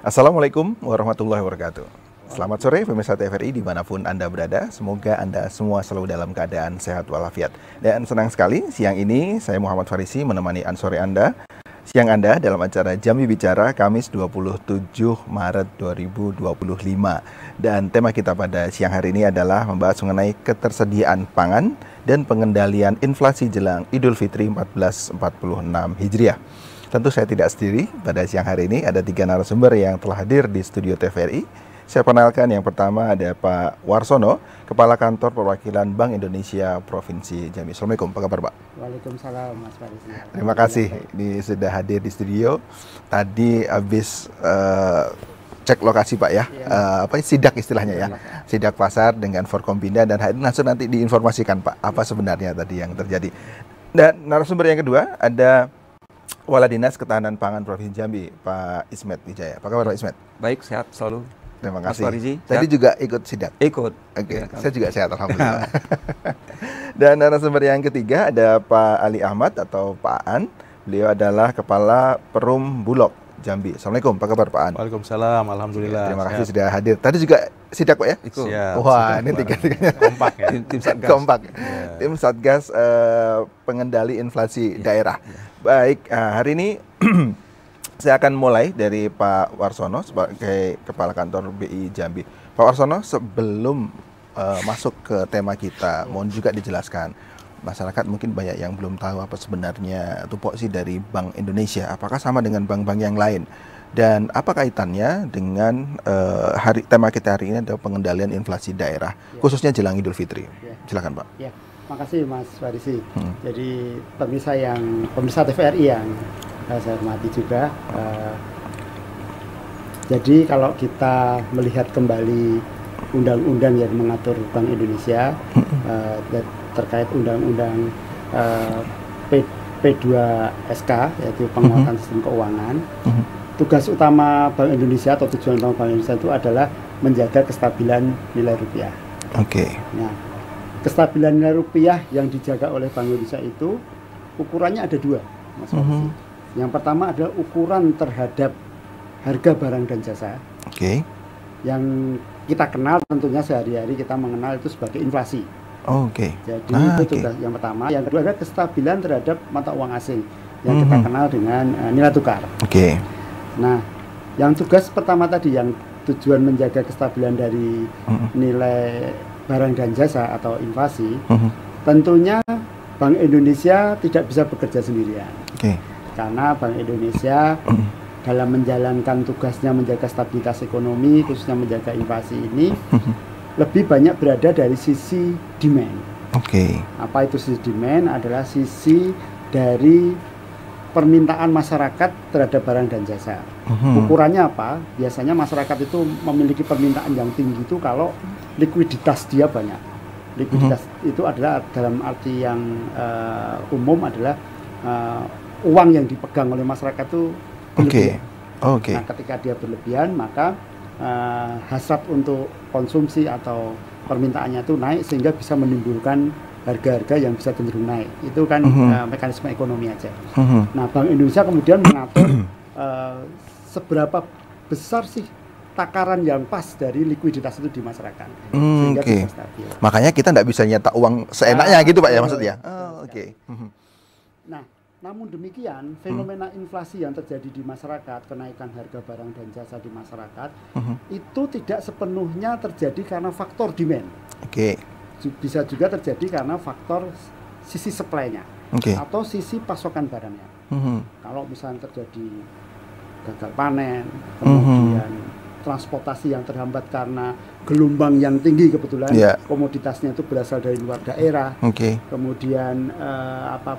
Assalamualaikum warahmatullahi wabarakatuh. Selamat sore pemirsa TVRI dimanapun Anda berada. Semoga Anda semua selalu dalam keadaan sehat walafiat. Dan senang sekali siang ini saya Muhammad Farisi menemani sore Anda. Siang Anda dalam acara Jambi Bicara Kamis 27 Maret 2025. Dan tema kita pada siang hari ini adalah membahas mengenai ketersediaan pangan dan pengendalian inflasi jelang Idul Fitri 1446 Hijriah. Tentu saya tidak sendiri, pada siang hari ini ada 3 narasumber yang telah hadir di studio TVRI. Saya kenalkan yang pertama ada Pak Warsono, Kepala Kantor Perwakilan Bank Indonesia Provinsi Jambi. Assalamualaikum, apa kabar Pak? Waalaikumsalam Mas Farisi. Terima kasih ini sudah hadir di studio. Tadi habis cek lokasi Pak ya, sidak istilahnya ya, sidak pasar dengan Forkompinda dan langsung nanti diinformasikan Pak apa sebenarnya tadi yang terjadi. Dan narasumber yang kedua ada Kepala Dinas Ketahanan Pangan Provinsi Jambi, Pak Ismet Wijaya. Apa kabar Pak Ismet? Baik, sehat selalu. Terima kasih. Mas Farisi, tadi juga ikut sidak? Ikut. Oke, saya juga sehat alhamdulillah. Dan narasumber yang ketiga ada Pak Ali Ahmad atau Pak Aan. Beliau adalah Kepala Perum Bulog Jambi. Assalamualaikum, apa kabar Pak Aan? Waalaikumsalam, alhamdulillah. Terima kasih sudah hadir. Tadi juga sidak Pak ya? Ikut. Siap, Wah, ini tiga-tiganya kompak ya. Tim Satgas. kompak. Ya. Tim Satgas Pengendali Inflasi Daerah. Baik, hari ini saya akan mulai dari Pak Warsono sebagai Kepala Kantor BI Jambi. Pak Warsono, sebelum masuk ke tema kita, mohon juga dijelaskan. Masyarakat mungkin banyak yang belum tahu apa sebenarnya tupoksi dari Bank Indonesia. Apakah sama dengan bank-bank yang lain? Dan apa kaitannya dengan tema kita hari ini adalah pengendalian inflasi daerah, khususnya jelang Idul Fitri. Silakan Pak. Ya, makasih Mas Farisi. Jadi pemirsa TVRI yang saya hormati juga. Jadi kalau kita melihat kembali undang-undang yang mengatur Bank Indonesia terkait undang-undang P2SK, yaitu penguatan sistem keuangan. Tugas utama Bank Indonesia atau tujuan utama Bank Indonesia itu adalah menjaga kestabilan nilai rupiah. Oke. Nah, kestabilan nilai rupiah yang dijaga oleh Bank Indonesia itu ukurannya ada 2, Mas Farisi. Yang pertama adalah ukuran terhadap harga barang dan jasa. Oke. Yang kita kenal tentunya sehari-hari kita mengenal itu sebagai inflasi. Oke. Jadi itu tugas yang pertama. Yang kedua adalah kestabilan terhadap mata uang asing yang kita kenal dengan nilai tukar. Oke. Nah, yang tugas pertama tadi yang tujuan menjaga kestabilan dari nilai barang dan jasa atau inflasi, tentunya Bank Indonesia tidak bisa bekerja sendirian. Oke. Karena Bank Indonesia dalam menjalankan tugasnya menjaga stabilitas ekonomi, khususnya menjaga inflasi ini, lebih banyak berada dari sisi demand. Oke. Apa itu sisi demand? Adalah sisi dari permintaan masyarakat terhadap barang dan jasa. Ukurannya apa? Biasanya masyarakat itu memiliki permintaan yang tinggi itu kalau likuiditas dia banyak. Likuiditas itu adalah dalam arti yang umum adalah uang yang dipegang oleh masyarakat itu berlebihan. Oke. Nah, ketika dia berlebihan, maka hasrat untuk konsumsi atau permintaannya itu naik sehingga bisa menimbulkan harga-harga yang bisa cenderung naik. Itu kan mekanisme ekonomi aja. Nah, Bank Indonesia kemudian mengatur seberapa besar sih takaran yang pas dari likuiditas itu di masyarakat sehingga bisa stabil. Makanya kita tidak bisa nyetak uang seenaknya gitu Pak ya maksudnya. Oke. Nah, namun demikian, fenomena inflasi yang terjadi di masyarakat, kenaikan harga barang dan jasa di masyarakat, itu tidak sepenuhnya terjadi karena faktor demand. Oke. Bisa juga terjadi karena faktor sisi supply-nya atau sisi pasokan barangnya. Kalau misalnya terjadi gagal panen, kemudian transportasi yang terhambat karena gelombang yang tinggi kebetulan komoditasnya itu berasal dari luar daerah. Kemudian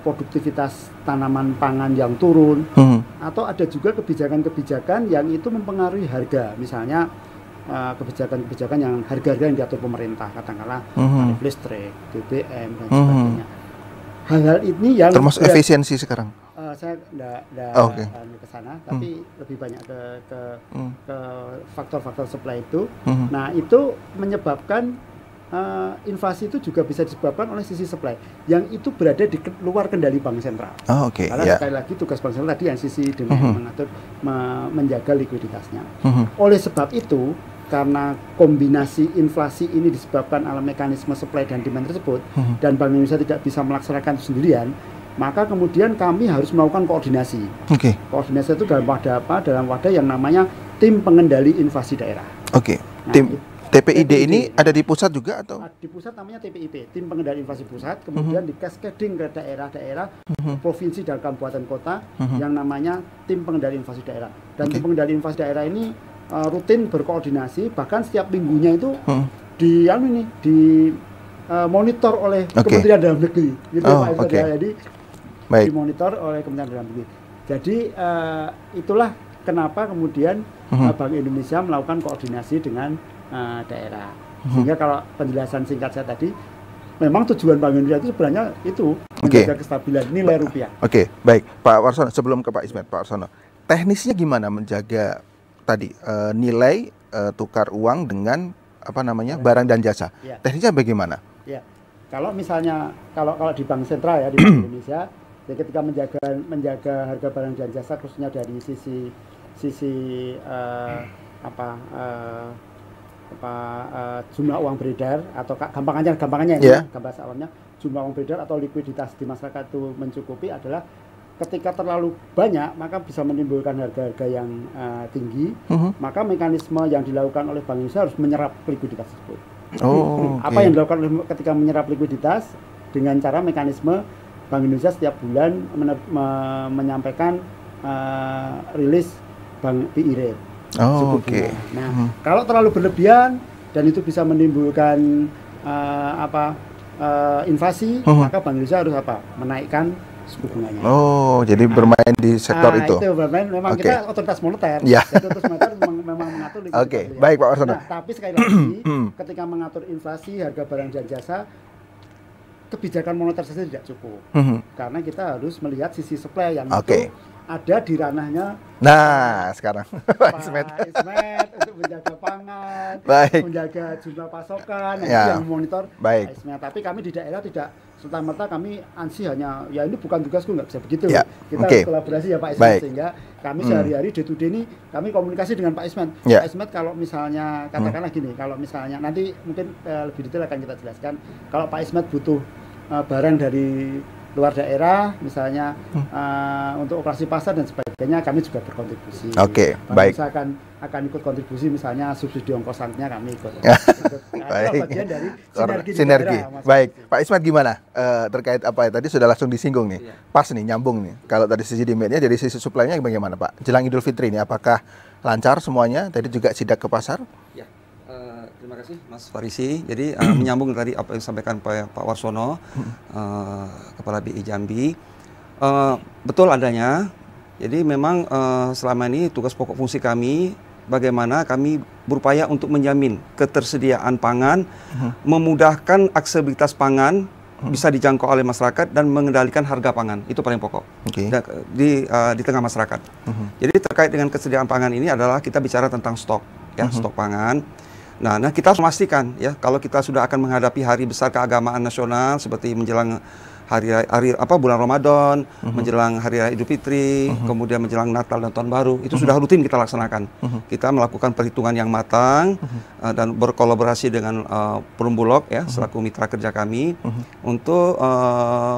produktivitas tanaman pangan yang turun, atau ada juga kebijakan-kebijakan yang itu mempengaruhi harga, misalnya kebijakan-kebijakan yang harga-harga yang diatur pemerintah, katakanlah tarif listrik, BBM dan sebagainya. Hal-hal ini yang termasuk efisiensi sekarang. Saya tidak ke sana, tapi lebih banyak ke faktor-faktor supply itu. Nah, itu menyebabkan inflasi itu juga bisa disebabkan oleh sisi supply yang itu berada di luar kendali bank sentral. Karena sekali lagi tugas bank sentral tadi yang sisi demand mengatur, menjaga likuiditasnya. Oleh sebab itu, karena kombinasi inflasi ini disebabkan oleh mekanisme supply dan demand tersebut, dan Bank Indonesia tidak bisa melaksanakan sendirian, maka kemudian kami harus melakukan koordinasi. Koordinasi itu dalam wadah apa? Dalam wadah yang namanya Tim Pengendali Inflasi Daerah. Nah, tim TPID ini ada di pusat juga atau? Di pusat namanya TPIP, Tim Pengendali Inflasi Pusat, kemudian di cascading ke daerah-daerah, provinsi dan kabupaten kota, yang namanya Tim Pengendali Inflasi Daerah. Dan Tim Pengendali Inflasi Daerah ini rutin berkoordinasi, bahkan setiap minggunya itu di monitor oleh Kementerian Dalam Negeri, gitu Pak. Jadi dimonitor oleh Kementerian Dalam Negeri. Jadi itulah kenapa kemudian Bank Indonesia melakukan koordinasi dengan daerah. Sehingga kalau penjelasan singkat saya tadi, memang tujuan Bank Indonesia itu sebenarnya itu menjaga kestabilan nilai rupiah. Baik, Pak Warsono, sebelum ke Pak Ismet, Pak Warsono, teknisnya gimana menjaga tadi nilai tukar uang dengan barang dan jasa? Teknisnya bagaimana? Kalau misalnya kalau di Bank Sentral ya di Bank Indonesia, ya ketika menjaga harga barang dan jasa khususnya dari sisi jumlah uang beredar atau gampangannya gambar awalnya jumlah uang beredar atau likuiditas di masyarakat itu mencukupi adalah ketika terlalu banyak maka bisa menimbulkan harga-harga yang tinggi, maka mekanisme yang dilakukan oleh Bank Indonesia harus menyerap likuiditas tersebut. Apa yang dilakukan ketika menyerap likuiditas dengan cara mekanisme Bank Indonesia setiap bulan menyampaikan rilis bank BI rate. Nah, kalau terlalu berlebihan dan itu bisa menimbulkan inflasi, maka Bank Indonesia harus menaikkan suku bunganya. Jadi bermain di sektor itu. Itu bermain, memang kita otoritas moneter. Jadi otoritas moneter memang mengatur likuiditas. Baik Pak Warsono. Tapi sekali lagi, ketika mengatur inflasi, harga barang dan jasa, kebijakan moneter saja tidak cukup. Karena kita harus melihat sisi supply yang itu ada di ranahnya. Nah, sekarang Pak Ismet untuk menjaga pangan, menjaga jumlah pasokan, yang monitor Pak Ismet. Tapi kami di daerah tidak serta-merta kami ANSI hanya, ya ini bukan tugasku, nggak bisa begitu. Kita harus kolaborasi ya Pak Ismet, sehingga kami sehari-hari day to day ini kami komunikasi dengan Pak Ismet. Pak Ismet kalau misalnya katakanlah gini, kalau misalnya nanti mungkin lebih detail akan kita jelaskan, kalau Pak Ismet butuh barang dari luar daerah, misalnya untuk operasi pasar dan sebagainya, kami juga berkontribusi. Baik. Saya akan ikut kontribusi, misalnya subsidi ongkos angkutnya kami ikut. Bagian dari sinergi. Baik, Pak Ismet gimana terkait apa ya tadi sudah langsung disinggung nih, pas nih nyambung nih. Kalau tadi sisi demand-nya, dari sisi supply-nya bagaimana Pak? Jelang Idul Fitri ini, apakah lancar semuanya? Tadi juga sidak ke pasar? Terima kasih Mas Farisi. Jadi menyambung tadi apa yang disampaikan Pak Warsono, Kepala BI Jambi, betul adanya. Jadi memang selama ini tugas pokok fungsi kami bagaimana kami berupaya untuk menjamin ketersediaan pangan, memudahkan aksesibilitas pangan bisa dijangkau oleh masyarakat dan mengendalikan harga pangan. Itu paling pokok di tengah masyarakat. Jadi terkait dengan kesediaan pangan ini adalah kita bicara tentang stok, stok pangan. Nah, kita harus memastikan ya, kalau kita sudah akan menghadapi hari besar keagamaan nasional seperti menjelang bulan Ramadan, menjelang hari raya Idul Fitri, kemudian menjelang Natal dan Tahun Baru, itu sudah rutin kita laksanakan. Kita melakukan perhitungan yang matang dan berkolaborasi dengan Perumbulok ya, selaku mitra kerja kami untuk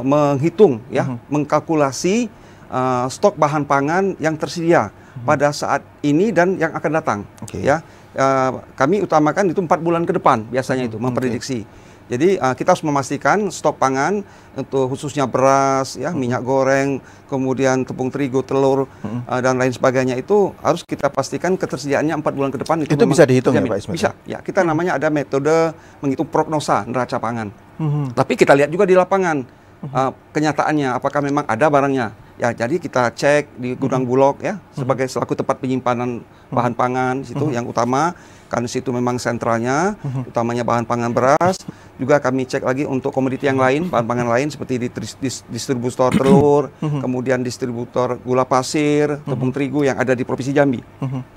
menghitung mengkalkulasi stok bahan pangan yang tersedia pada saat ini dan yang akan datang ya. Kami utamakan itu 4 bulan ke depan biasanya itu memprediksi. Jadi kita harus memastikan stok pangan untuk khususnya beras, minyak goreng, kemudian tepung terigu, telur dan lain sebagainya itu harus kita pastikan ketersediaannya 4 bulan ke depan. Itu bisa dihitung ya Pak Ismet? Bisa. Ya, kita namanya ada metode menghitung prognosa neraca pangan. Tapi kita lihat juga di lapangan kenyataannya apakah memang ada barangnya. Ya, jadi kita cek di gudang Bulog ya sebagai selaku tempat penyimpanan bahan pangan situ yang utama, karena situ memang sentralnya, utamanya bahan pangan beras. Juga kami cek lagi untuk komoditi yang lain, bahan pangan lain seperti di distributor telur, kemudian distributor gula pasir, tepung terigu yang ada di Provinsi Jambi.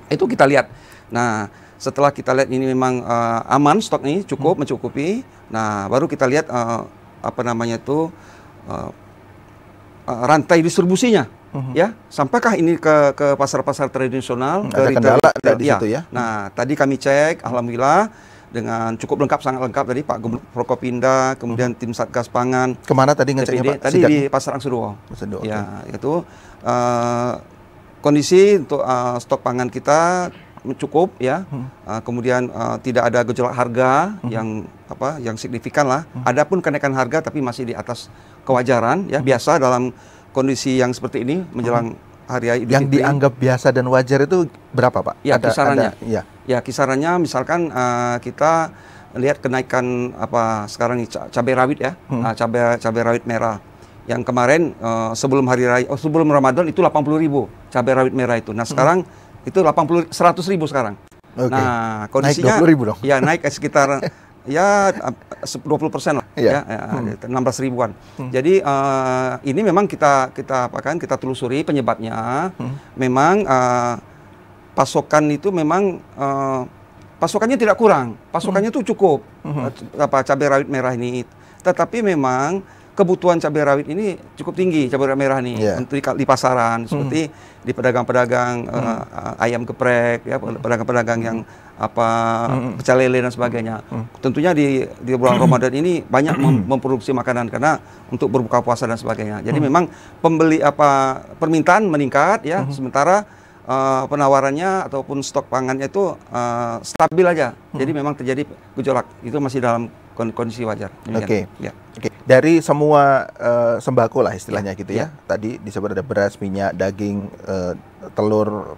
Itu kita lihat. Nah, setelah kita lihat ini memang aman stok ini cukup mencukupi, nah baru kita lihat apa namanya itu rantai distribusinya, ya sampaikah ini ke pasar-pasar tradisional, ke retail di situ ya. Nah tadi kami cek, alhamdulillah dengan cukup lengkap, sangat lengkap tadi Pak Gubernur Prokopinda, kemudian tim Satgas Pangan. Kemana tadi ngeceknya Pak? Tadi di Pasar Angsuruo. Ya itu kondisi untuk stok pangan kita cukup ya, kemudian tidak ada gejolak harga yang signifikan lah. Adapun kenaikan harga tapi masih di atas kewajaran ya, biasa dalam kondisi yang seperti ini menjelang hari raya Idul Fitri. Yang dianggap biasa dan wajar itu berapa Pak? Ya kisarannya. Ya kisarannya misalkan kita lihat kenaikan sekarang ini cabai rawit ya, cabai rawit merah. Yang kemarin sebelum hari raya, sebelum Ramadan itu 80.000 cabai rawit merah itu. Nah sekarang itu 100.000 sekarang. Okay. Nah, kondisinya naik 20.000 dong. Ya naik sekitar ya 20% lah, ya 16 ribuan. Jadi ini memang kita telusuri penyebabnya. Memang pasokan itu memang pasokannya tidak kurang, pasokannya itu cukup cabai rawit merah ini. Tetapi memang kebutuhan cabai rawit ini cukup tinggi, cabai rawit merah nih untuk di pasaran, seperti di pedagang-pedagang ayam geprek, ya pedagang-pedagang yang pecel lele dan sebagainya. Tentunya di bulan Ramadan ini banyak memproduksi makanan karena untuk berbuka puasa dan sebagainya. Jadi memang permintaan meningkat ya, sementara penawarannya ataupun stok pangannya itu stabil aja. Jadi memang terjadi gejolak, itu masih dalam kondisi wajar. Oke. Dari semua sembako lah istilahnya gitu ya. Tadi disebut ada beras, minyak, daging, telur.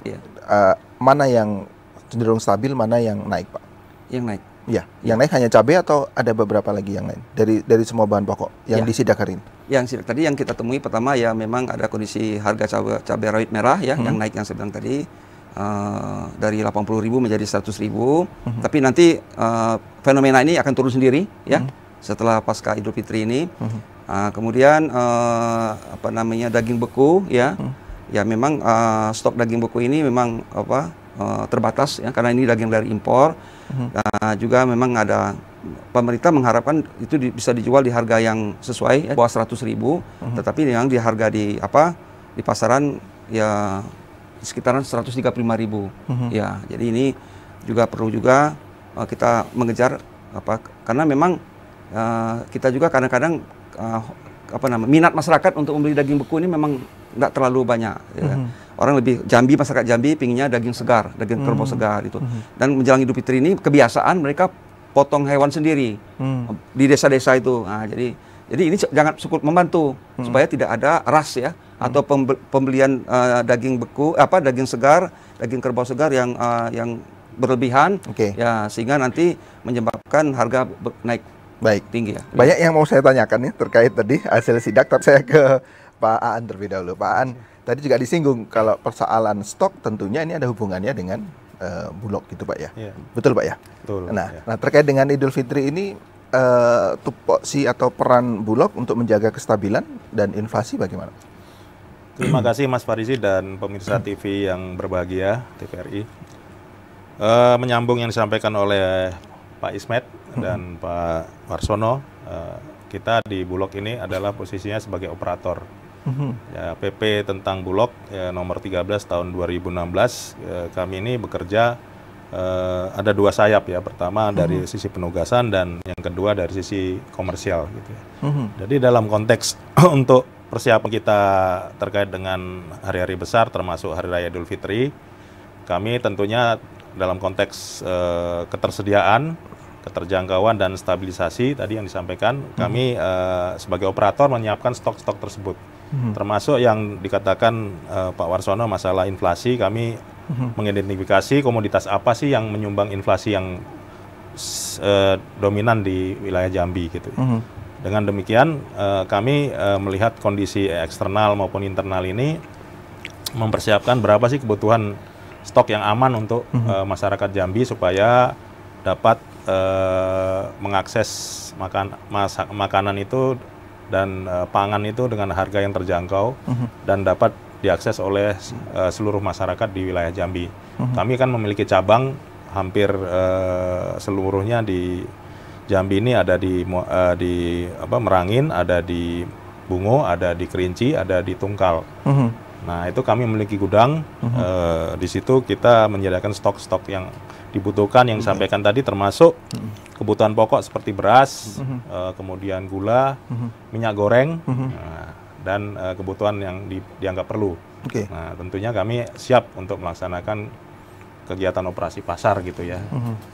Mana yang cenderung stabil, mana yang naik Pak? Yang naik. Ya, yang naik hanya cabai atau ada beberapa lagi yang lain dari semua bahan pokok yang disidak hari ini? Yang tadi yang kita temui pertama ya memang ada kondisi harga cabai rawit merah ya yang naik yang saya bilang tadi. Dari 80.000 menjadi 100.000. Tapi nanti fenomena ini akan turun sendiri ya setelah pasca Idul Fitri ini. Kemudian daging beku ya. Ya memang stok daging beku ini memang terbatas ya karena ini daging dari impor. Juga memang ada pemerintah mengharapkan itu bisa dijual di harga yang sesuai ya, bawah 100.000. Tetapi yang di harga di pasaran ya sekitaran 135.000. Ya, jadi ini juga perlu kita mengejar karena memang kita juga kadang-kadang minat masyarakat untuk membeli daging beku ini memang tidak terlalu banyak. Ya. Orang masyarakat Jambi pinginnya daging segar, daging kerbau segar itu. Dan menjelang Idul Fitri ini kebiasaan mereka potong hewan sendiri di desa-desa itu. Nah, jadi ini jangan cukup membantu supaya tidak ada ras ya. Atau pembelian daging beku, daging segar, daging kerbau segar yang berlebihan, ya sehingga nanti menyebabkan harga naik tinggi ya. Banyak yang mau saya tanyakan nih terkait tadi hasil sidak, tapi saya ke Pak Aan terlebih dahulu. Pak Aan, tadi juga disinggung kalau persoalan stok tentunya ini ada hubungannya dengan Bulog gitu Pak ya. Betul Pak ya? Betul. Nah, terkait dengan Idul Fitri ini tupoksi atau peran Bulog untuk menjaga kestabilan dan inflasi bagaimana? Terima kasih Mas Farisi dan pemirsa TV yang berbahagia, TVRI. Menyambung yang disampaikan oleh Pak Ismet dan Pak Warsono, kita di Bulog ini adalah posisinya sebagai operator. Ya, PP tentang Bulog nomor 13 tahun 2016, kami ini bekerja ada dua sayap ya. Pertama dari sisi penugasan dan yang kedua dari sisi komersial gitu ya. Jadi dalam konteks untuk persiapan kita terkait dengan hari-hari besar termasuk Hari Raya Idul Fitri, kami tentunya dalam konteks ketersediaan, keterjangkauan dan stabilisasi tadi yang disampaikan, kami sebagai operator menyiapkan stok-stok tersebut. Termasuk yang dikatakan Pak Warsono masalah inflasi, kami mengidentifikasi komoditas apa sih yang menyumbang inflasi yang dominan di wilayah Jambi gitu. Dengan demikian kami melihat kondisi eksternal maupun internal ini mempersiapkan berapa sih kebutuhan stok yang aman untuk masyarakat Jambi supaya dapat mengakses makanan itu dan pangan itu dengan harga yang terjangkau dan dapat diakses oleh seluruh masyarakat di wilayah Jambi. Kami kan memiliki cabang hampir seluruhnya di Jambi ini ada di Merangin, ada di Bungo, ada di Kerinci, ada di Tungkal. Nah, itu kami memiliki gudang. Di situ kita menyediakan stok-stok yang dibutuhkan yang disampaikan tadi, termasuk kebutuhan pokok seperti beras, kemudian gula, minyak goreng, dan kebutuhan yang dianggap perlu. Nah, tentunya kami siap untuk melaksanakan kegiatan operasi pasar gitu ya,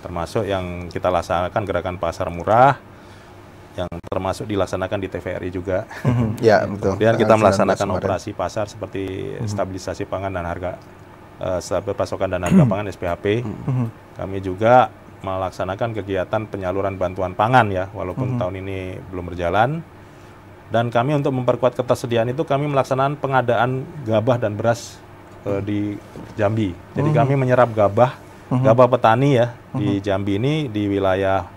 termasuk yang kita laksanakan gerakan pasar murah, yang termasuk dilaksanakan di TVRI juga. Ya, betul. Kemudian kita melaksanakan operasi pasar seperti stabilisasi pangan dan harga, pasokan dan harga pangan SPHP. Kami juga melaksanakan kegiatan penyaluran bantuan pangan ya, walaupun tahun ini belum berjalan. Dan kami untuk memperkuat ketersediaan itu kami melaksanakan pengadaan gabah dan beras di Jambi. Jadi kami menyerap gabah petani ya di Jambi ini, di wilayah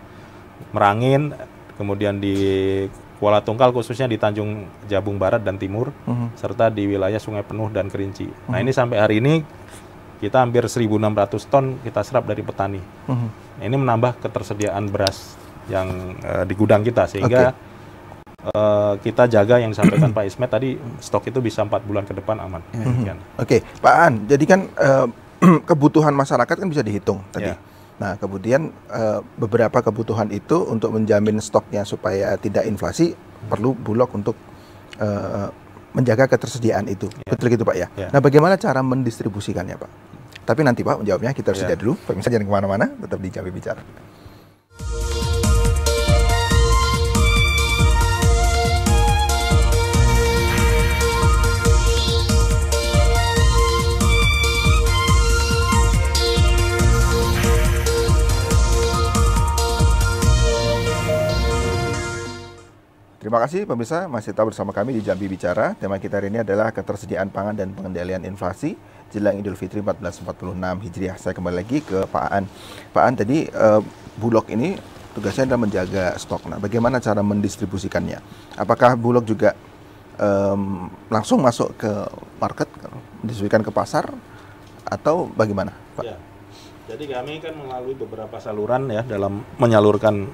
Merangin, kemudian di Kuala Tungkal khususnya di Tanjung Jabung Barat dan Timur, serta di wilayah Sungai Penuh dan Kerinci. Nah, ini sampai hari ini kita hampir 1.600 ton kita serap dari petani. Nah, ini menambah ketersediaan beras yang di gudang kita, sehingga kita jaga yang disampaikan Pak Ismet tadi, stok itu bisa 4 bulan ke depan aman. Oke, Pak An, jadi kan kebutuhan masyarakat kan bisa dihitung tadi. Nah, kemudian beberapa kebutuhan itu untuk menjamin stoknya supaya tidak inflasi, perlu Bulog untuk menjaga ketersediaan itu. Betul gitu Pak ya? Nah, bagaimana cara mendistribusikannya Pak? Tapi nanti Pak menjawabnya, kita harus jeda dulu. Pemirsa jangan kemana-mana, tetap di Jambi Bicara. Terima kasih pemirsa, masih tetap bersama kami di Jambi Bicara. Tema kita hari ini adalah ketersediaan pangan dan pengendalian inflasi jelang Idul Fitri 1446 Hijriah. Saya kembali lagi ke Pak Aan. Pak Aan, tadi Bulog ini tugasnya adalah menjaga stok. Nah, bagaimana cara mendistribusikannya? Apakah Bulog juga langsung masuk ke market, mendistribusikan ke pasar, atau bagaimana, Pak? Ya. Jadi kami kan melalui beberapa saluran ya dalam menyalurkan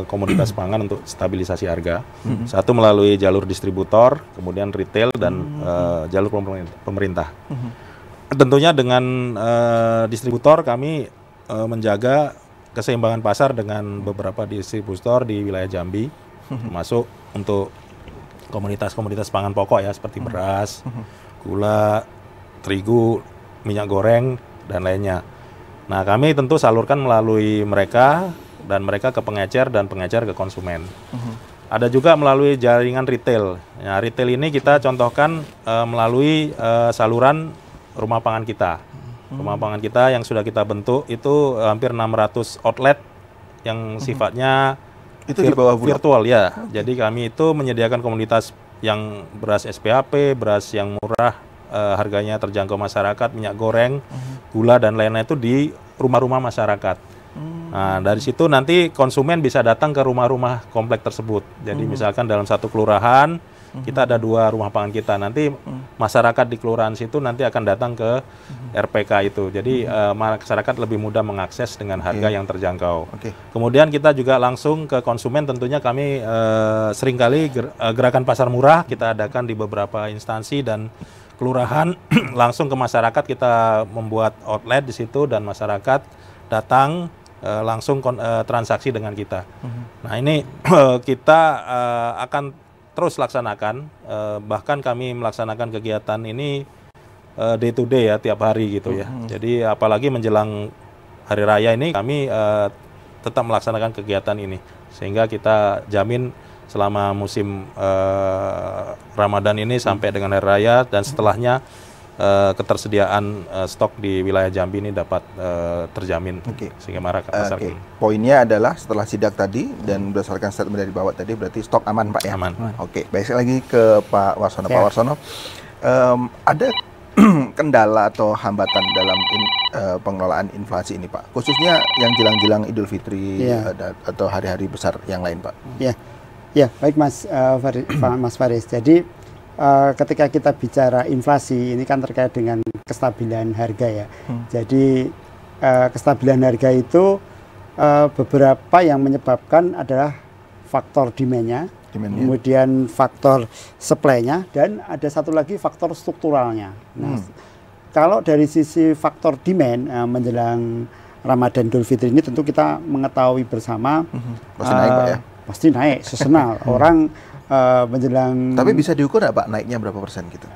komoditas pangan untuk stabilisasi harga. Satu melalui jalur distributor, kemudian retail, dan jalur pemerintah. Tentunya dengan distributor kami menjaga keseimbangan pasar dengan beberapa distributor di wilayah Jambi, termasuk untuk komoditas-komoditas pangan pokok ya, seperti beras, gula, terigu, minyak goreng, dan lainnya. Nah, kami tentu salurkan melalui mereka, dan mereka ke pengecer, dan pengecer ke konsumen. Ada juga melalui jaringan retail. Nah, retail ini kita contohkan melalui saluran rumah pangan kita. Rumah pangan kita yang sudah kita bentuk itu hampir 600 outlet yang sifatnya itu di bawah virtual ya. Jadi kami itu menyediakan komoditas yang beras SPHP, beras yang murah, harganya terjangkau masyarakat, minyak goreng, gula, dan lain-lain itu di rumah-rumah masyarakat. Nah, dari situ nanti konsumen bisa datang ke rumah-rumah komplek tersebut. Jadi misalkan dalam satu kelurahan kita ada 2 rumah pangan kita. Nanti masyarakat di kelurahan situ nanti akan datang ke RPK itu. Jadi masyarakat lebih mudah mengakses dengan harga yang terjangkau. Kemudian kita juga langsung ke konsumen. Tentunya kami seringkali gerakan pasar murah kita adakan di beberapa instansi dan kelurahan. Langsung ke masyarakat kita membuat outlet di situ, dan masyarakat datang langsung transaksi dengan kita. Nah, ini kita akan terus laksanakan, bahkan kami melaksanakan kegiatan ini day to day ya, tiap hari gitu ya. Jadi apalagi menjelang hari raya ini kami tetap melaksanakan kegiatan ini, sehingga kita jamin selama musim Ramadan ini sampai dengan hari raya, dan setelahnya ketersediaan stok di wilayah Jambi ini dapat terjamin sehingga masyarakat pasar. Poinnya adalah setelah sidak tadi dan berdasarkan statement dari Bapak tadi, berarti stok aman Pak ya? Aman. Baik, lagi ke Pak Warsono. Pak Warsono, ada kendala atau hambatan dalam pengelolaan inflasi ini Pak? Khususnya yang jelang-jelang Idul Fitri atau hari-hari besar yang lain Pak? Ya, baik Mas Faris. Jadi ketika kita bicara inflasi ini kan terkait dengan kestabilan harga ya. Jadi kestabilan harga itu beberapa yang menyebabkan adalah faktor demand-nya, kemudian faktor supply-nya, dan ada satu lagi faktor strukturalnya. Nah, kalau dari sisi faktor demand menjelang Ramadan Idul Fitri ini tentu kita mengetahui bersama pasti naik Pak ya? Pasti naik, seasonal. Orang menjelang... Tapi bisa diukur nggak Pak naiknya berapa persen gitu?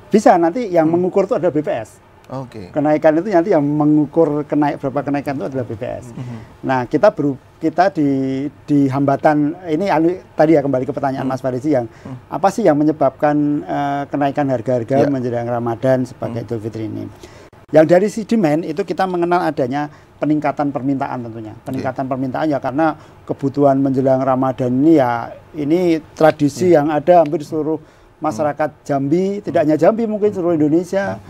Bisa, nanti yang mengukur itu adalah BPS. Oke. Kenaikan itu nanti yang mengukur berapa kenaikan itu adalah BPS. Nah, kita di hambatan ini tadi ya, kembali ke pertanyaan Mas Farisi yang apa sih yang menyebabkan kenaikan harga-harga menjelang Ramadan sebagai Idul Fitri ini. Yang dari si demand itu kita mengenal adanya peningkatan permintaan tentunya. Peningkatan permintaan ya karena kebutuhan menjelang Ramadan ini ya ini tradisi yang ada hampir di seluruh masyarakat Jambi, tidak hanya Jambi, mungkin seluruh Indonesia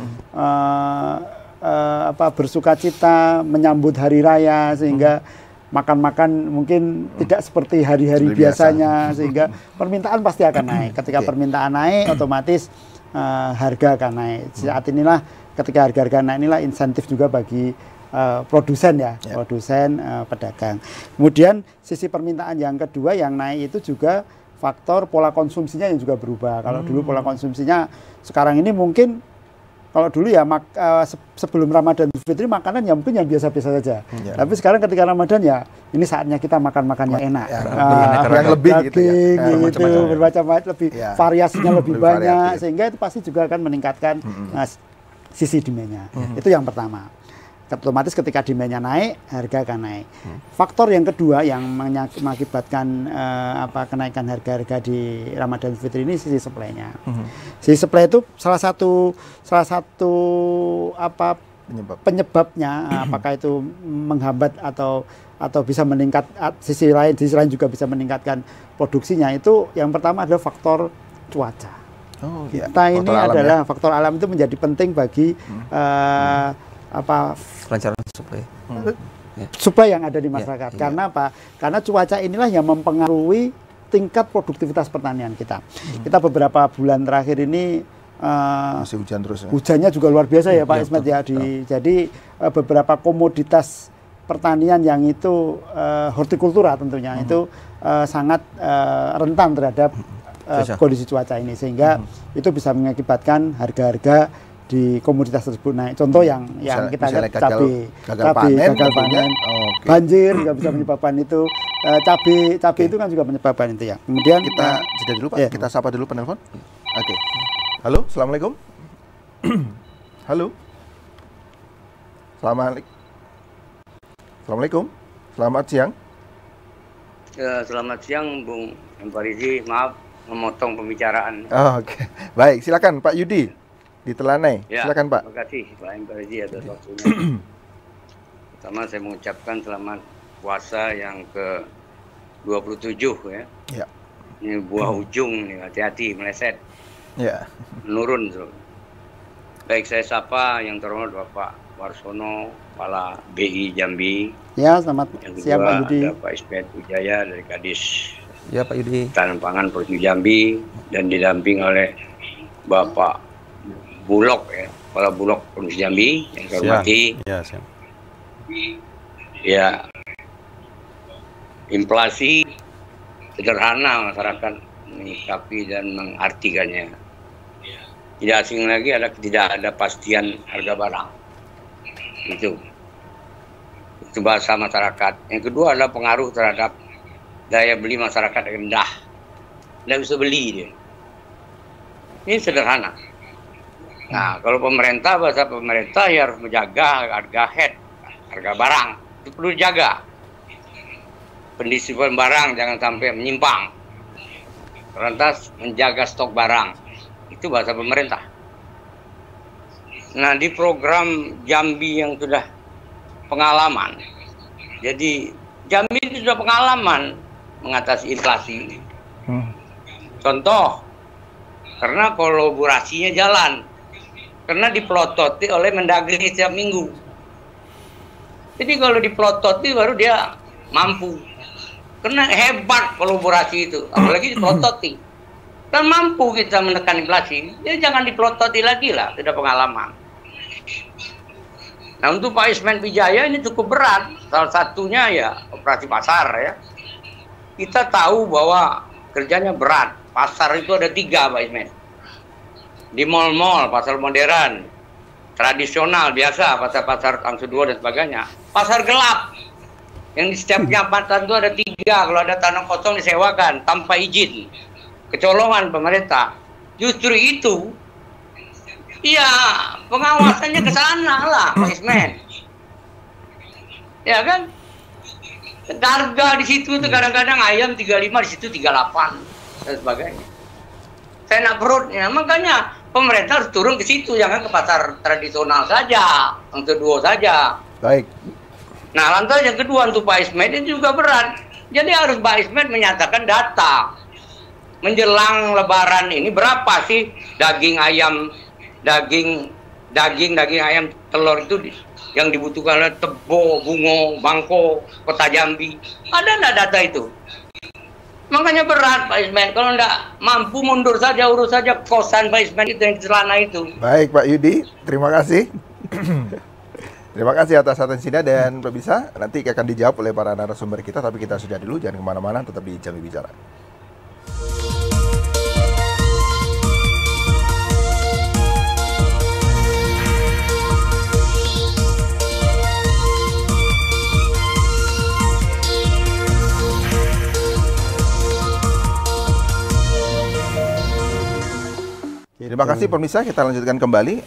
bersukacita menyambut hari raya sehingga makan-makan mungkin tidak seperti hari-hari biasanya sehingga permintaan pasti akan naik. Ketika permintaan naik otomatis harga akan naik. Saat inilah ketika harga-harga naik inilah insentif juga bagi produsen produsen, pedagang. Kemudian sisi permintaan yang kedua yang naik itu juga faktor pola konsumsinya yang juga berubah. Kalau dulu pola konsumsinya sekarang ini mungkin kalau dulu ya sebelum Ramadan Fitri makanan ya mungkin yang biasa-biasa saja. Tapi sekarang ketika Ramadan ya ini saatnya kita makan-makan yang enak. Yang lebih gitu ya. Bermacam-macam lebih variasinya lebih banyak sehingga itu pasti juga akan meningkatkan sisi demand-nya. Itu yang pertama. Otomatis ketika demand-nya naik, harga akan naik. Faktor yang kedua yang mengakibatkan kenaikan harga-harga di Ramadan Fitri ini sisi supply-nya. Sisi supply itu salah satu penyebabnya apakah itu menghambat atau bisa meningkat sisi lain juga bisa meningkatkan produksinya itu yang pertama adalah faktor cuaca. Kita ini adalah faktor alam itu menjadi penting bagi kelancaran supply. Supply yang ada di masyarakat. Karena apa? Karena cuaca inilah yang mempengaruhi tingkat produktivitas pertanian kita. Kita beberapa bulan terakhir ini masih hujan terus ya? Hujannya juga luar biasa ya Pak Ismet ya. Jadi beberapa komoditas pertanian yang itu hortikultura tentunya itu sangat rentan terhadap kondisi cuaca ini sehingga itu bisa mengakibatkan harga-harga di komoditas tersebut naik. Contoh yang kita lihat cabai gagal panen, banjir juga bisa menyebabkan itu. Cabai itu kan juga menyebabkan itu ya. Kemudian kita jeda dulu Pak, kita sapa dulu penelpon. Oke. Halo, assalamualaikum. Halo. Assalamualaikum. Selamat siang. Ya, selamat siang Bung Farisi. Maaf memotong pembicaraan. Oke. Baik, silakan Pak Yudi. Di Telanai, silakan Pak. Terima kasih Pak Farisi atas waktunya. Pertama saya mengucapkan selamat puasa yang ke-27 ya. Ini buah ujung nih, hati-hati meleset. Menurun tuh. Baik, saya sapa yang terhormat Bapak Warsono, Kepala BI Jambi. Ya, selamat siang Pak Yudi. Ada Pak Ismet Wijaya dari Kadis. Ya Pak Yudi. Tanam Pangan Provinsi Jambi dan didamping oleh Bapak Bulog ya, Kepala Bulog Provinsi Jambi yang saya hormati. Ya, inflasi sederhana masyarakat menyikapi dan mengartikannya. Tidak asing lagi tidak ada pastian harga barang. Itu bahasa masyarakat. Yang kedua adalah pengaruh terhadap daya beli masyarakat yang rendah. Tidak bisa beli dia. Ini sederhana. Nah, kalau bahasa pemerintah ya harus menjaga harga barang. Itu perlu dijaga. Pendistribusian barang jangan sampai menyimpang. Lantas menjaga stok barang. Itu bahasa pemerintah. Nah, di program Jambi yang sudah pengalaman. Jadi, Jambi itu sudah pengalaman mengatasi inflasi. Contoh, karena kolaborasinya jalan. Karena dipelototi oleh Mendagri setiap minggu. Jadi kalau dipelototi baru dia mampu. Karena hebat kolaborasi itu, apalagi dipelototi. Kan mampu kita menekan inflasi. Jadi jangan dipelototi lagi lah, sudah pengalaman. Nah, untuk Pak Ismet Wijaya ini cukup berat. Salah satunya ya operasi pasar ya. Kita tahu bahwa kerjanya berat. Pasar itu ada 3, Pak Ismet. Di mal-mal, pasar modern, tradisional biasa, pasar-pasar Tangsuduo dan sebagainya. Pasar gelap, yang di setiap kecamatan itu ada 3. Kalau ada tanah kosong disewakan tanpa izin, kecolongan pemerintah. Justru itu, ya pengawasannya ke sana lah, Pak Ismet. Ya kan? Harga di situ itu kadang-kadang ayam 35, di situ 38 dan sebagainya. Saya nak perutnya, makanya pemerintah harus turun ke situ, jangan ke pasar tradisional saja, yang kedua saja. Baik. Nah, lantas yang kedua untuk Pak Ismet itu juga berat. Jadi harus Pak Ismet menyatakan data menjelang Lebaran ini berapa sih daging ayam, daging ayam telur itu yang dibutuhkan oleh Tebo, Bungo, Bangko, Kota Jambi. Ada nggak data itu? Makanya berat Pak Ismet. Kalau nggak mampu mundur saja, urus saja kosan Pak Ismet itu yang di celana itu. Baik Pak Yudi, terima kasih. Terima kasih atas atensinya dan pemirsa, nanti akan dijawab oleh para narasumber kita, tapi kita sudah dulu, jangan kemana-mana, tetap di Jambi Bicara. Terima kasih pemirsa, kita lanjutkan kembali.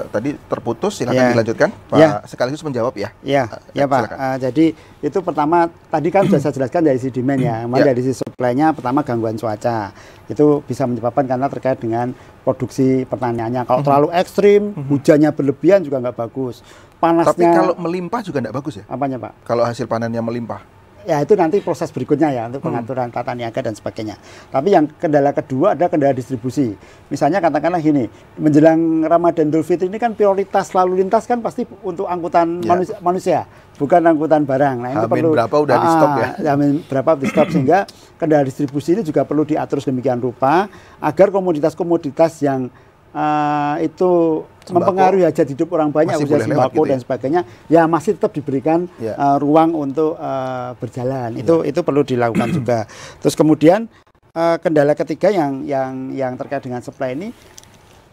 Tadi terputus, silakan dilanjutkan Pak, sekaligus menjawab ya. Ya Pak. Jadi itu pertama tadi kan sudah saya jelaskan dari sisi demand ya. Dari sisi supply-nya pertama gangguan cuaca. Itu bisa menyebabkan karena terkait dengan produksi pertaniannya. Kalau terlalu ekstrim, hujannya berlebihan juga nggak bagus. Panasnya. Tapi kalau melimpah juga nggak bagus ya? Apanya Pak? Kalau hasil panennya melimpah. Ya itu nanti proses berikutnya ya untuk pengaturan tata niaga dan sebagainya. Tapi yang kendala kedua ada kendala distribusi. Misalnya katakanlah gini, menjelang Ramadan Idul Fitri ini kan prioritas lalu lintas kan pasti untuk angkutan manusia, bukan angkutan barang. Nah itu perlu berapa udah di stop ya? Berapa di stop sehingga kendala distribusi ini juga perlu diatur sedemikian rupa agar komoditas-komoditas yang itu mempengaruhi hajat hidup orang banyak, usia sembako dan sebagainya, ya masih tetap diberikan ruang untuk berjalan. Itu perlu dilakukan juga. Terus kemudian kendala ketiga yang terkait dengan supply ini,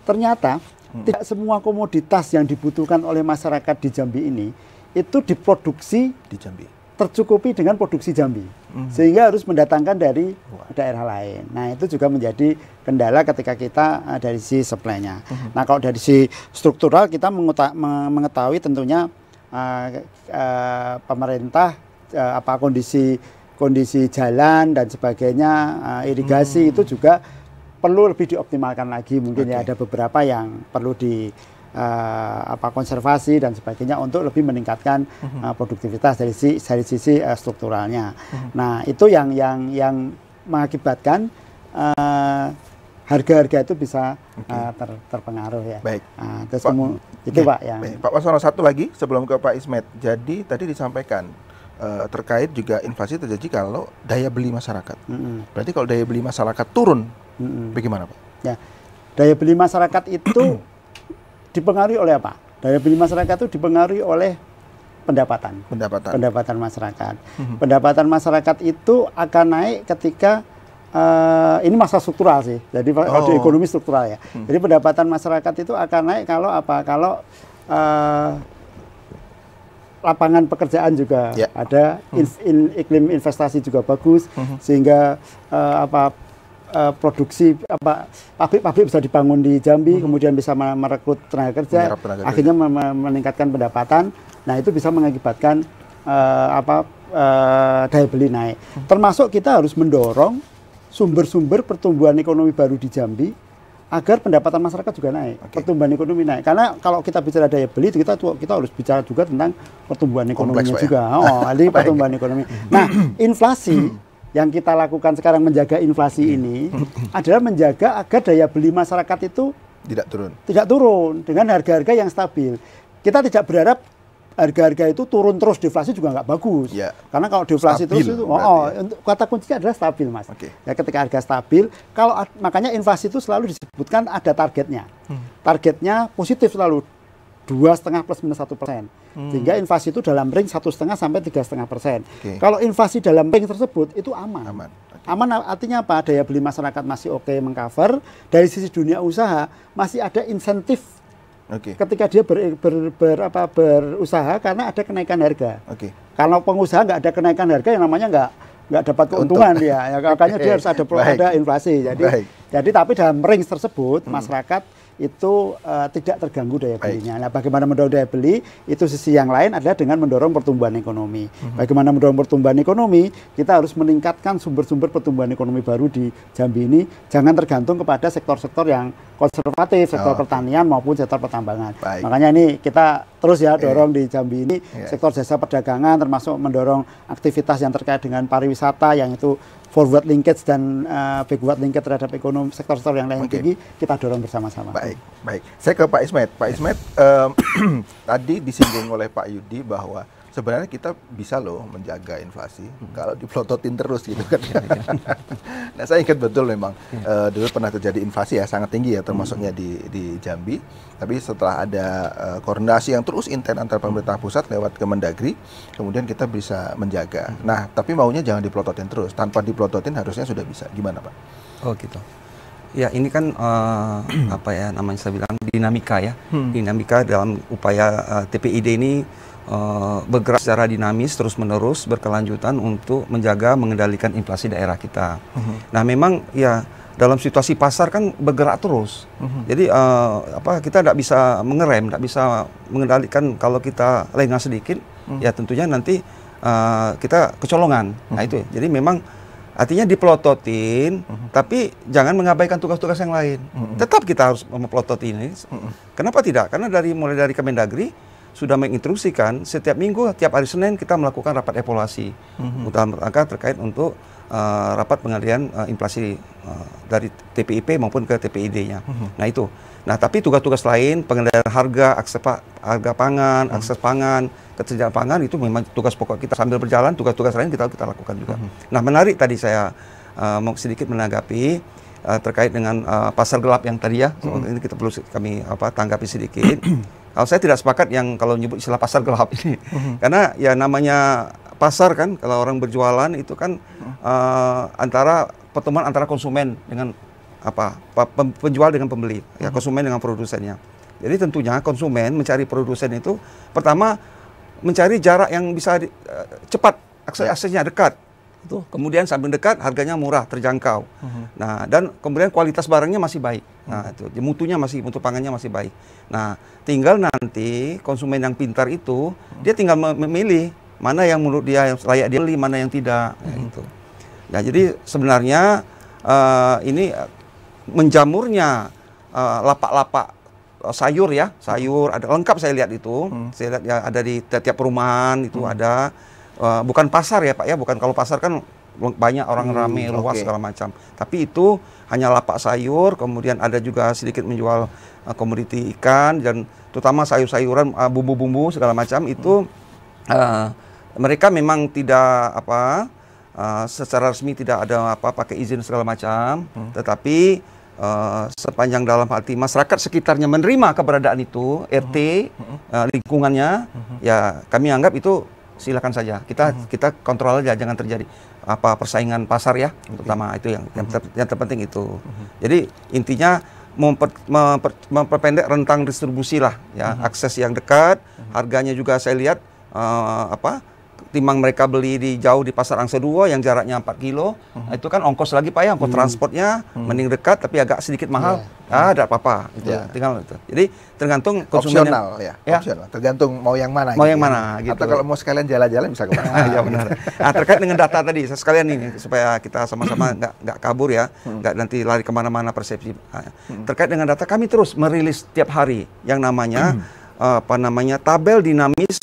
ternyata tidak semua komoditas yang dibutuhkan oleh masyarakat di Jambi ini itu diproduksi di Jambi, tercukupi dengan produksi Jambi, sehingga harus mendatangkan dari daerah lain. Nah itu juga menjadi kendala ketika kita dari sisi supply-nya. Nah kalau dari sisi struktural kita mengetahui tentunya pemerintah kondisi jalan dan sebagainya, irigasi itu juga perlu lebih dioptimalkan lagi. Mungkin ya ada beberapa yang perlu konservasi dan sebagainya untuk lebih meningkatkan produktivitas dari sisi strukturalnya. Nah itu yang mengakibatkan harga-harga itu bisa terpengaruh ya. Baik. Terus itu Pak yang. Pak Warsono, satu lagi sebelum ke Pak Ismet. Jadi tadi disampaikan terkait juga inflasi terjadi kalau daya beli masyarakat. Berarti kalau daya beli masyarakat turun, bagaimana Pak? Ya, daya beli masyarakat itu dipengaruhi oleh apa? Daya beli masyarakat itu dipengaruhi oleh pendapatan masyarakat. Pendapatan masyarakat itu akan naik ketika ini masalah struktural sih. Jadi kalau di ekonomi struktural ya. Jadi pendapatan masyarakat itu akan naik kalau Kalau lapangan pekerjaan juga ada, iklim investasi juga bagus, sehingga produksi pabrik bisa dibangun di Jambi, kemudian bisa merekrut tenaga kerja, akhirnya meningkatkan pendapatan. Nah itu bisa mengakibatkan daya beli naik. Termasuk kita harus mendorong sumber-sumber pertumbuhan ekonomi baru di Jambi agar pendapatan masyarakat juga naik, pertumbuhan ekonomi naik. Karena kalau kita bicara daya beli, kita harus bicara juga tentang pertumbuhan ekonominya juga. Jadi pertumbuhan ekonomi. Nah inflasi yang kita lakukan sekarang, menjaga inflasi ini adalah menjaga agar daya beli masyarakat itu tidak turun dengan harga-harga yang stabil. Kita tidak berharap harga-harga itu turun terus, deflasi juga nggak bagus. Karena kalau deflasi terus itu, kata kuncinya adalah stabil, Mas. Ya, ketika harga stabil, makanya inflasi itu selalu disebutkan ada targetnya. Targetnya positif selalu. 2,5 plus minus 1%. Sehingga inflasi itu dalam range 1,5 sampai 3,5%. Kalau inflasi dalam range tersebut itu aman. Aman artinya apa? Daya beli masyarakat masih oke mengcover. Dari sisi dunia usaha masih ada insentif ketika dia berusaha karena ada kenaikan harga. Kalau pengusaha nggak ada kenaikan harga, yang namanya nggak dapat keuntungan dia. Ya, makanya dia harus ada inflasi. Jadi tapi dalam range tersebut masyarakat itu tidak terganggu daya belinya. Nah, bagaimana mendorong daya beli? Itu sisi yang lain adalah dengan mendorong pertumbuhan ekonomi. Bagaimana mendorong pertumbuhan ekonomi? Kita harus meningkatkan sumber-sumber pertumbuhan ekonomi baru di Jambi ini. Jangan tergantung kepada sektor-sektor yang konservatif, sektor pertanian maupun sektor pertambangan. Makanya ini kita terus ya dorong di Jambi ini sektor jasa perdagangan, termasuk mendorong aktivitas yang terkait dengan pariwisata yang itu forward linkage dan backward linkage terhadap ekonomi sektor-sektor yang lain tinggi, kita dorong bersama-sama. Baik. Saya ke Pak Ismet. Pak Ismet, tadi disinggung oleh Pak Yudi bahwa sebenarnya kita bisa loh menjaga inflasi kalau diplototin terus gitu kan. Nah, saya ingat betul memang dulu pernah terjadi inflasi ya sangat tinggi ya, termasuknya di Jambi. Tapi setelah ada koordinasi yang terus intens antar pemerintah pusat lewat Kemendagri, kemudian kita bisa menjaga. Nah, tapi maunya jangan diplototin terus. Tanpa diplototin harusnya sudah bisa. Gimana, Pak? Oh gitu. Ya ini kan apa ya namanya saya bilang dinamika ya. Dinamika dalam upaya TPID ini bergerak secara dinamis terus-menerus berkelanjutan untuk menjaga mengendalikan inflasi daerah kita. Nah memang ya dalam situasi pasar kan bergerak terus. Jadi kita tidak bisa mengerem, tidak bisa mengendalikan. Kalau kita lengah sedikit, ya tentunya nanti kita kecolongan. Nah itu. Jadi memang artinya dipelototin, tapi jangan mengabaikan tugas-tugas yang lain. Tetap kita harus memplototin ini. Kenapa tidak? Karena mulai dari Kemendagri sudah menginstruksikan setiap minggu, tiap hari Senin kita melakukan rapat evaluasi dalam rangka terkait untuk rapat pengendalian inflasi dari TPIP maupun ke TPID-nya. Nah itu. Nah tapi tugas-tugas lain, pengendalian harga, harga pangan, akses pangan, ketersediaan pangan itu memang tugas pokok kita. Sambil berjalan tugas-tugas lain kita lakukan juga. Nah menarik tadi saya mau sedikit menanggapi terkait dengan pasar gelap yang tadi ya. Ini kita perlu kami tanggapi sedikit. Kalau saya tidak sepakat yang kalau nyebut istilah pasar gelap ini, karena ya namanya pasar kan, kalau orang berjualan itu kan antara pertemuan antara konsumen dengan penjual dengan pembeli, ya konsumen dengan produsennya. Jadi tentunya konsumen mencari produsen itu pertama mencari jarak yang bisa cepat, aksesnya dekat. Itu kemudian samping dekat harganya murah, terjangkau. Nah, dan kemudian kualitas barangnya masih baik. Nah, itu mutunya mutu pangannya masih baik. Nah, tinggal nanti konsumen yang pintar itu dia tinggal memilih mana yang menurut dia yang layak dia beli, mana yang tidak. Gitu. Nah, jadi sebenarnya ini menjamurnya lapak-lapak sayur ya, sayur ada lengkap saya lihat itu. Saya lihat ya ada di tiap perumahan itu ada. Bukan pasar ya Pak ya, bukan. Kalau pasar kan banyak orang rame, luas segala macam. Tapi itu hanya lapak sayur, kemudian ada juga sedikit menjual komoditi ikan dan terutama sayur-sayuran, bumbu-bumbu segala macam itu mereka memang tidak secara resmi tidak ada pakai izin segala macam, tetapi sepanjang dalam hati masyarakat sekitarnya menerima keberadaan itu, RT, lingkungannya, ya kami anggap itu silakan saja. Kita kontrol aja, jangan terjadi persaingan pasar ya, terutama itu yang terpenting itu. Jadi intinya memperpendek rentang distribusi lah ya, akses yang dekat, harganya juga saya lihat timbang mereka beli jauh di pasar Angsa 2 yang jaraknya 4 kilo, itu kan ongkos lagi Pak ya, ongkos transportnya mending dekat tapi agak sedikit mahal. Ada apa-apa itu. Tinggal itu. Jadi tergantung konsumen opsional opsional. Tergantung mau yang mana. Mau yang mana gitu. Atau kalau mau sekalian jalan-jalan bisa kemana. Ya benar. Nah, terkait dengan data tadi, sekalian ini supaya kita sama-sama nggak kabur ya, nggak nanti lari kemana-mana persepsi. Terkait dengan data, kami terus merilis tiap hari yang namanya tabel dinamis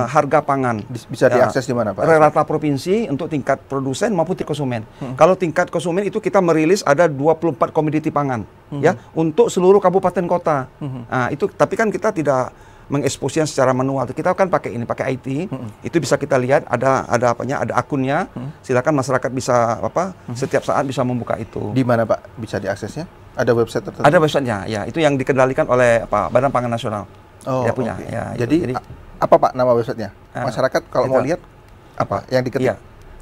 harga pangan. Bisa diakses di mana Pak? Rata provinsi untuk tingkat produsen maupun tingkat konsumen. Kalau tingkat konsumen itu kita merilis ada 24 komoditi pangan ya untuk seluruh kabupaten kota. Nah, itu tapi kan kita tidak mengeksposnya secara manual. Kita kan pakai IT. Itu bisa kita lihat ada akunnya. Silakan masyarakat bisa setiap saat bisa membuka itu. Di mana Pak bisa diaksesnya? Ada website tertentu? Ada websitenya ya, itu yang dikendalikan oleh Badan Pangan Nasional. Tidak punya. Okay. Ya, jadi apa Pak nama websitenya? Masyarakat kalau mau lihat apa yang diketik? Iya.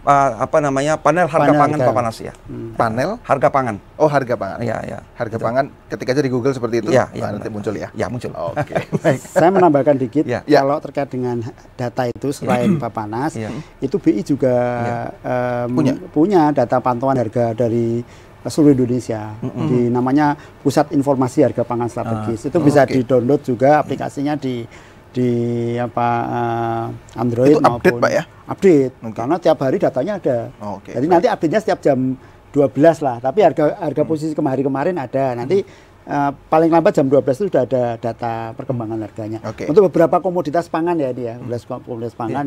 Apa namanya, panel harga pangan Papanas ya. Panel harga pangan. Oh, harga pangan. Iya, iya. Harga pangan ketik aja di Google seperti itu, nanti muncul ya. Ya, muncul. Oke. Baik. Saya menambahkan dikit, kalau terkait dengan data itu selain Papanas, itu BI juga punya data pantauan harga dari seluruh Indonesia. Di namanya Pusat Informasi Harga Pangan Strategis. Itu bisa di-download juga aplikasinya di Android itu update maupun Pak ya? Update. Karena tiap hari datanya ada. Jadi nanti update-nya setiap jam 12 lah. Tapi harga posisi kemarin ada. Nanti paling lambat jam 12 itu sudah ada data perkembangan harganya. Untuk beberapa komoditas pangan ya ini ya, komoditas pangan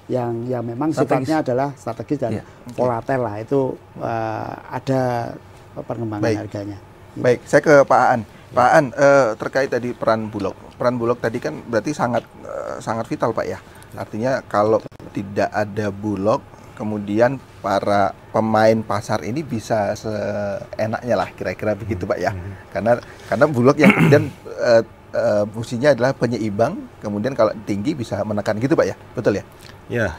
yang memang sifatnya adalah strategis dan volatil lah. Itu ada perkembangan harganya. Baik, saya ke Pak Aan. Pak Aan, terkait tadi peran Bulog. Peran Bulog tadi kan berarti sangat vital Pak ya. Artinya kalau tidak ada Bulog, kemudian para pemain pasar ini bisa seenaknya lah, kira-kira begitu Pak ya. Karena Bulog yang kemudian fungsinya adalah penyeimbang, kemudian kalau tinggi bisa menekan gitu Pak ya, betul ya? Ya,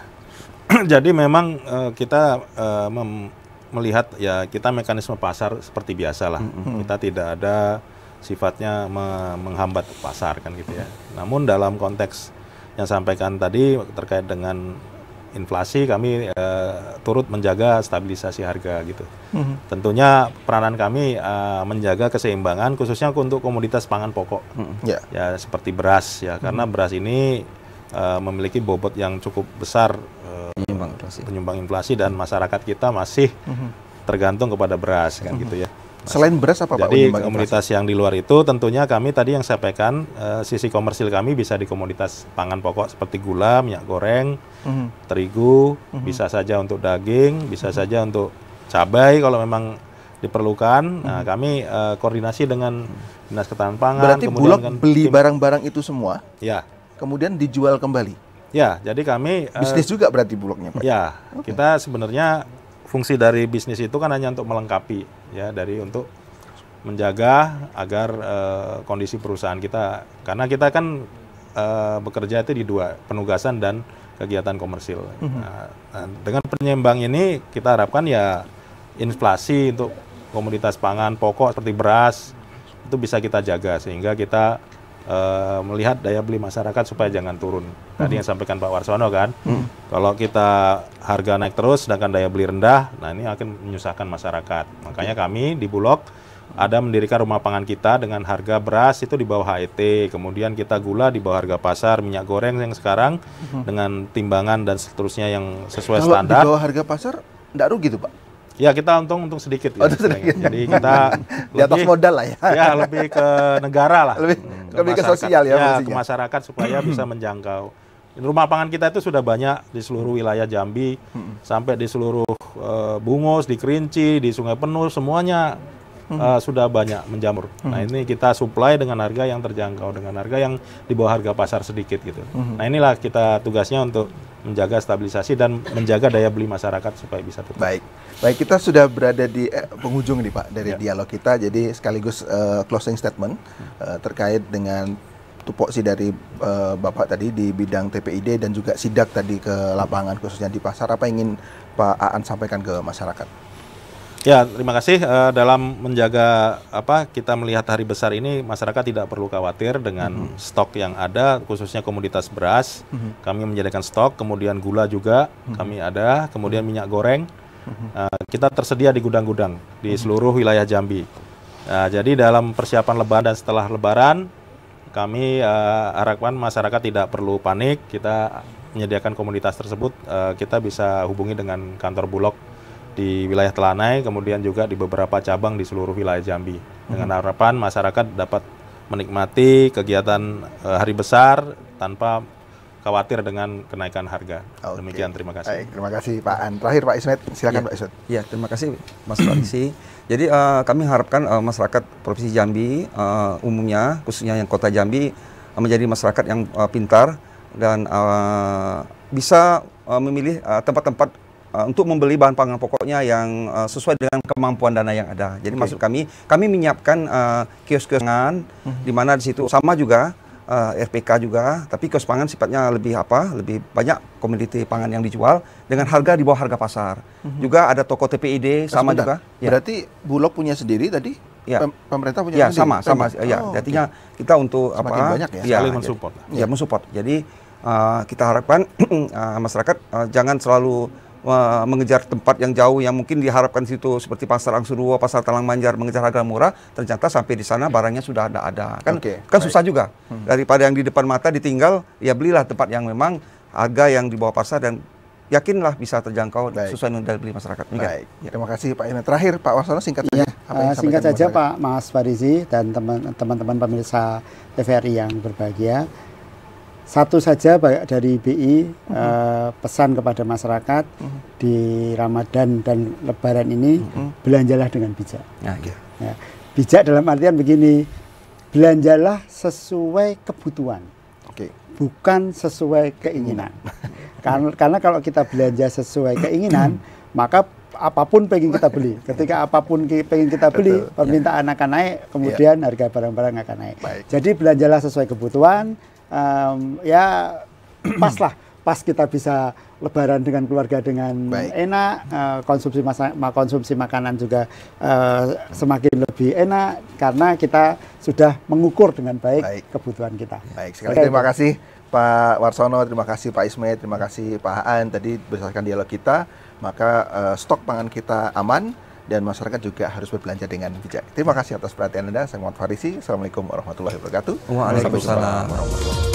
jadi memang kita melihat ya kita mekanisme pasar seperti biasa lah. Kita tidak ada sifatnya menghambat pasar kan gitu ya. Namun dalam konteks yang sampaikan tadi terkait dengan inflasi, kami turut menjaga stabilisasi harga gitu. Tentunya peranan kami menjaga keseimbangan khususnya untuk komoditas pangan pokok. Ya seperti beras ya, karena beras ini memiliki bobot yang cukup besar penyumbang inflasi dan masyarakat kita masih tergantung kepada beras kan gitu ya. Selain beras apa Pak? Jadi komoditas yang di luar itu tentunya kami tadi yang sampaikan sisi komersil kami bisa di komoditas pangan pokok seperti gula, minyak goreng, terigu, bisa saja untuk daging, bisa saja untuk cabai kalau memang diperlukan. Nah, kami koordinasi dengan Dinas Ketahanan Pangan. Berarti Bulog beli barang-barang itu semua, kemudian dijual kembali? Ya, jadi kami bisnis juga berarti Bulognya Pak? Ya, kita sebenarnya fungsi dari bisnis itu kan hanya untuk melengkapi ya, dari untuk menjaga agar kondisi perusahaan kita, karena kita kan bekerja itu di dua, penugasan dan kegiatan komersil. Nah, dengan penyeimbang ini kita harapkan ya inflasi untuk komoditas pangan pokok seperti beras itu bisa kita jaga sehingga kita melihat daya beli masyarakat supaya jangan turun. Tadi yang sampaikan Pak Warsono kan, kalau kita harga naik terus sedangkan daya beli rendah, nah ini akan menyusahkan masyarakat. Makanya kami di Bulog ada mendirikan rumah pangan kita dengan harga beras itu di bawah HET, kemudian kita gula di bawah harga pasar, minyak goreng yang sekarang dengan timbangan dan seterusnya yang sesuai standar. Kalau di bawah harga pasar, enggak rugi tuh Pak? Ya kita untung sedikit. Sedikit. Jadi kita di atas modal lah ya. Ya lebih ke negara lah. Lebih ke sosial ya. Ke masyarakat supaya bisa menjangkau. Rumah pangan kita itu sudah banyak di seluruh wilayah Jambi, sampai di seluruh Bungus, di Kerinci, di Sungai Penuh, semuanya sudah banyak menjamur. Nah ini kita supply dengan harga yang terjangkau, dengan harga yang di bawah harga pasar sedikit gitu. Nah inilah kita tugasnya untuk menjaga stabilisasi dan menjaga daya beli masyarakat supaya bisa tetap. Baik, kita sudah berada di penghujung nih Pak dari dialog kita, jadi sekaligus closing statement terkait dengan tupoksi dari Bapak tadi di bidang TPID dan juga sidak tadi ke lapangan khususnya di pasar, apa ingin Pak Aan sampaikan ke masyarakat? Ya, terima kasih. Dalam menjaga kita melihat hari besar ini, masyarakat tidak perlu khawatir dengan stok yang ada, khususnya komoditas beras. Kami menyediakan stok, kemudian gula juga kami ada, kemudian minyak goreng. Kita tersedia di gudang-gudang di seluruh wilayah Jambi. Jadi dalam persiapan Lebaran dan setelah Lebaran, kami harapkan masyarakat tidak perlu panik. Kita menyediakan komoditas tersebut, kita bisa hubungi dengan kantor Bulog di wilayah Telanai, kemudian juga di beberapa cabang di seluruh wilayah Jambi. Dengan harapan masyarakat dapat menikmati kegiatan hari besar tanpa khawatir dengan kenaikan harga. Demikian, terima kasih. Baik, terima kasih Pak Aan. Terakhir Pak Ismet, silakan Pak Ismet. Ya, terima kasih Mas Farisi. Jadi kami harapkan masyarakat Provinsi Jambi umumnya, khususnya yang Kota Jambi, menjadi masyarakat yang pintar dan bisa memilih tempat-tempat untuk membeli bahan pangan pokoknya yang sesuai dengan kemampuan dana yang ada. Jadi maksud kami menyiapkan kios-kios pangan di mana di situ sama juga RPK juga, tapi kios pangan sifatnya lebih banyak komoditi pangan yang dijual dengan harga di bawah harga pasar. Juga ada toko TPID sama juga. Berarti Bulog punya sendiri tadi? Ya. Pemerintah punya sendiri? Sama. Ya, artinya kita untuk semakin banyak saling mensupport. Ya, mensupport. Jadi kita harapkan masyarakat jangan selalu mengejar tempat yang jauh yang mungkin diharapkan situ seperti pasar Angsuruo, pasar Talang Banjar mengejar harga murah, ternyata sampai di sana barangnya sudah ada. Kan susah juga. Daripada yang di depan mata ditinggal, ya belilah tempat yang memang harga yang di bawah pasar dan yakinlah bisa terjangkau sesuai dengan daya beli masyarakat. Baik. Terima kasih Pak Ismet. Terakhir Pak Warsono singkat saja. Singkat saja Pak Mas Farizi dan teman-teman pemirsa TVRI yang berbahagia. Satu saja dari BI pesan kepada masyarakat di Ramadan dan Lebaran ini belanjalah dengan bijak. Ya, bijak dalam artian begini, belanjalah sesuai kebutuhan, bukan sesuai keinginan. Karena kalau kita belanja sesuai keinginan, maka apapun pengen kita beli. Ketika apapun pengen kita beli, permintaan akan naik, kemudian harga barang-barang akan naik. Jadi belanjalah sesuai kebutuhan. Ya pas kita bisa Lebaran dengan keluarga dengan enak, konsumsi makanan juga semakin lebih enak karena kita sudah mengukur dengan baik kebutuhan kita. Baik, sekali terima kasih Pak Warsono, terima kasih Pak Ismet, terima kasih Pak Haan tadi berdasarkan dialog kita, maka stok pangan kita aman dan masyarakat juga harus berbelanja dengan bijak. Terima kasih atas perhatian Anda. Saya Muhammad Farisi. Assalamualaikum warahmatullahi wabarakatuh. Waalaikumsalam.